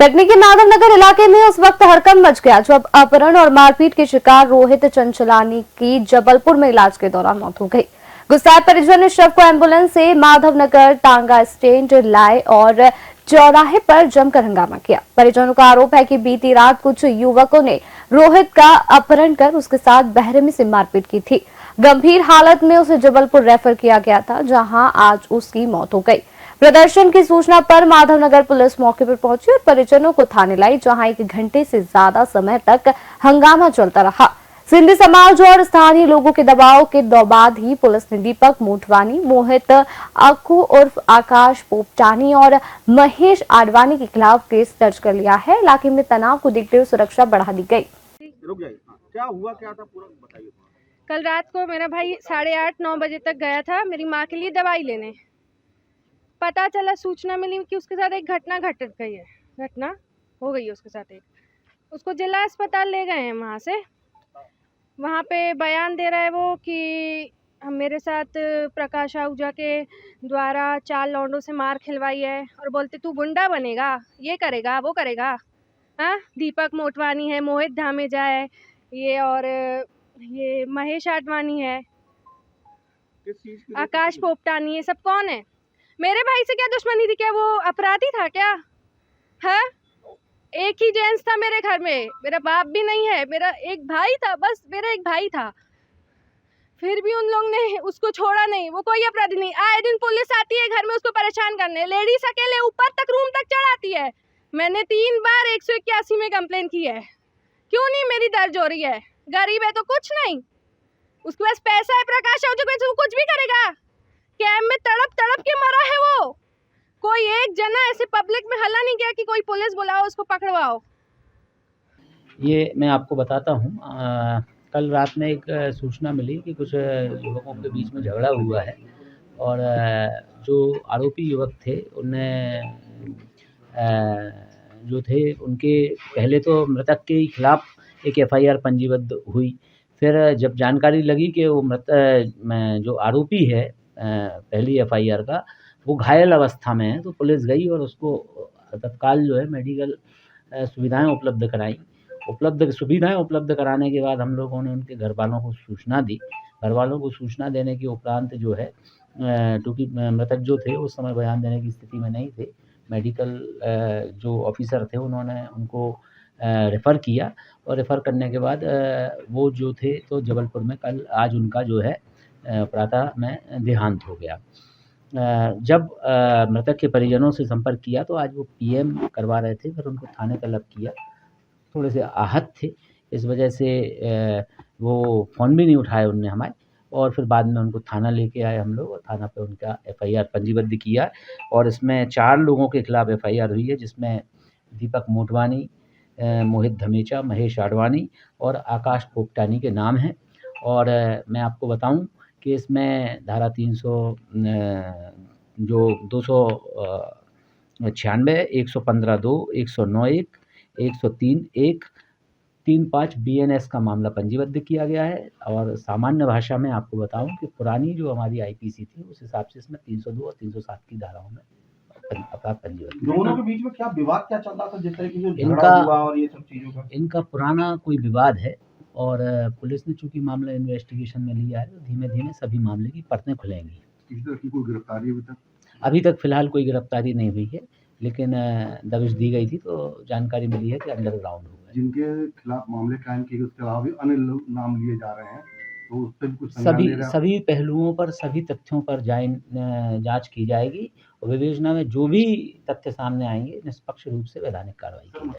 कटनी के माधवनगर इलाके में उस वक्त हड़कंप मच गया जब अपहरण और मारपीट के शिकार रोहित चंचलानी की जबलपुर में इलाज के दौरान मौत हो गई। गुस्साए परिजन ने शव को एम्बुलेंस से माधवनगर टांगा स्टैंड लाए और चौराहे पर जमकर हंगामा किया। परिजनों का आरोप है कि बीती रात कुछ युवकों ने रोहित का अपहरण कर उसके साथ बेरहमी से मारपीट की थी। गंभीर हालत में उसे जबलपुर रेफर किया गया था, जहां आज उसकी मौत हो गई। प्रदर्शन की सूचना पर माधवनगर पुलिस मौके पर पहुंची और परिजनों को थाने लाई, जहां 1 घंटे से ज्यादा समय तक हंगामा चलता रहा। सिंधी समाज और स्थानीय लोगों के दबाव के बाद ही पुलिस ने दीपक मोटवानी, मोहित अक्कू उर्फ आकाश पोपटानी और महेश आडवाणी के खिलाफ केस दर्ज कर लिया है। इलाके में तनाव को देखते हुए सुरक्षा बढ़ा दी गई। रुक जाइए, क्या हुआ, क्या था, पूरा बताइए। कल रात को मेरा भाई 8:30-9 बजे तक गया था मेरी माँ के लिए दवाई लेने। पता चला, सूचना मिली कि उसके साथ एक घटना हो गई है उसके साथ उसको जिला अस्पताल ले गए हैं। वहाँ पे बयान दे रहा है वो कि मेरे साथ प्रकाश आहूजा के द्वारा 4 लौंडों से मार खिलवाई है और बोलते तू गुंडा बनेगा, ये करेगा, वो करेगा। हाँ, दीपक मोटवानी है, मोहित धामेजा है ये, और ये महेश आडवाणी है, आकाश पोपटानी, ये सब कौन है? मेरे भाई से क्या दुश्मनी थी? क्या वो अपराधी था क्या? है, एक ही जेंट्स था मेरे घर में, मेरा बाप भी नहीं है, मेरा एक भाई था, बस मेरा एक भाई था। फिर भी उन लोग ने उसको छोड़ा नहीं। वो कोई अपराधी नहीं। आए दिन पुलिस आती है घर में उसको परेशान करने, लेडीज अकेले ऊपर तक रूम तक चढ़ाती है। मैंने 3 बार 181 में कंप्लेन की है। क्यों नहीं मेरी दर्ज हो रही है? गरीब है तो कुछ नहीं, उसके पास पैसा है, प्रकाश आहूजा पे तो कुछ भी करेगा। कैम्प में तड़प तड़प के मरा है वो। कोई एक जना ऐसे पब्लिक में हल्ला नहीं किया कि कोई पुलिस बुलाओ, उसको पकड़वाओ। ये मैं आपको बताता हूँ। कल रात में एक सूचना मिली कि कुछ युवकों के बीच में झगड़ा हुआ है और जो आरोपी युवक थे उनने जो थे उनके पहले तो मृतक के खिलाफ एक एफआईआर पंजीबद्ध हुई। फिर जब जानकारी लगी कि वो जो आरोपी है पहली एफआईआर का, वो घायल अवस्था में है, तो पुलिस गई और उसको तत्काल जो है मेडिकल सुविधाएं उपलब्ध कराने के बाद हम लोगों ने उनके घर वालों को सूचना दी। घर वालों को सूचना देने के उपरांत जो है, क्योंकि मृतक जो थे उस समय बयान देने की स्थिति में नहीं थे, मेडिकल जो ऑफिसर थे उन्होंने उनको रेफ़र किया और रेफ़र करने के बाद वो जो थे तो जबलपुर में आज उनका जो है प्रातः में देहांत हो गया। जब मृतक के परिजनों से संपर्क किया तो आज वो पीएम करवा रहे थे, फिर उनको थाने तलब किया। थोड़े से आहत थे, इस वजह से वो फ़ोन भी नहीं उठाए उनने हमारे, और फिर बाद में उनको थाना लेके आए हम लोग और थाना पे उनका एफआईआर पंजीबद्ध किया और इसमें 4 लोगों के खिलाफ एफआईआर हुई है, जिसमें दीपक मोटवानी, मोहित धामेजा, महेश आडवाणी और आकाश पोपटानी के नाम हैं। और मैं आपको बताऊं कि इसमें धारा 300 जो 296, 115(2), 109(1), 103(1), 35 बीएनएस का मामला पंजीबद्ध किया गया है। और सामान्य भाषा में आपको बताऊं कि पुरानी जो हमारी आईपीसी थी उस हिसाब से इसमें 302 और 307 की धाराओं में अपराध पंजीबद्ध। दोनों के बीच में क्या विवाद क्या चल रहा था, जिस तरीके से झगड़ा हुआ और ये सब चीजों का? इनका पुराना कोई विवाद है और पुलिस ने चूंकि मामला इन्वेस्टिगेशन में लिया है तो धीमे धीमे सभी मामले की परतें खुलेंगी। किसी तरह की कोई गिरफ्तारी अभी तक फिलहाल कोई गिरफ्तारी नहीं हुई है, लेकिन दबिश दी गई थी तो जानकारी मिली है कि अंडरग्राउंड हुआ है। जिनके खिलाफ मामले कायम किए उसके अलावा भी अन्य लोग नाम लिए जा रहे हैं, तो उस पर भी कुछ संज्ञान ले रहे हैं? सभी पहलुओं पर, सभी तथ्यों पर जांच की जाएगी और विवेचना में जो भी तथ्य सामने आएंगे निष्पक्ष रूप से वैधानिक कार्रवाई की जाएगी।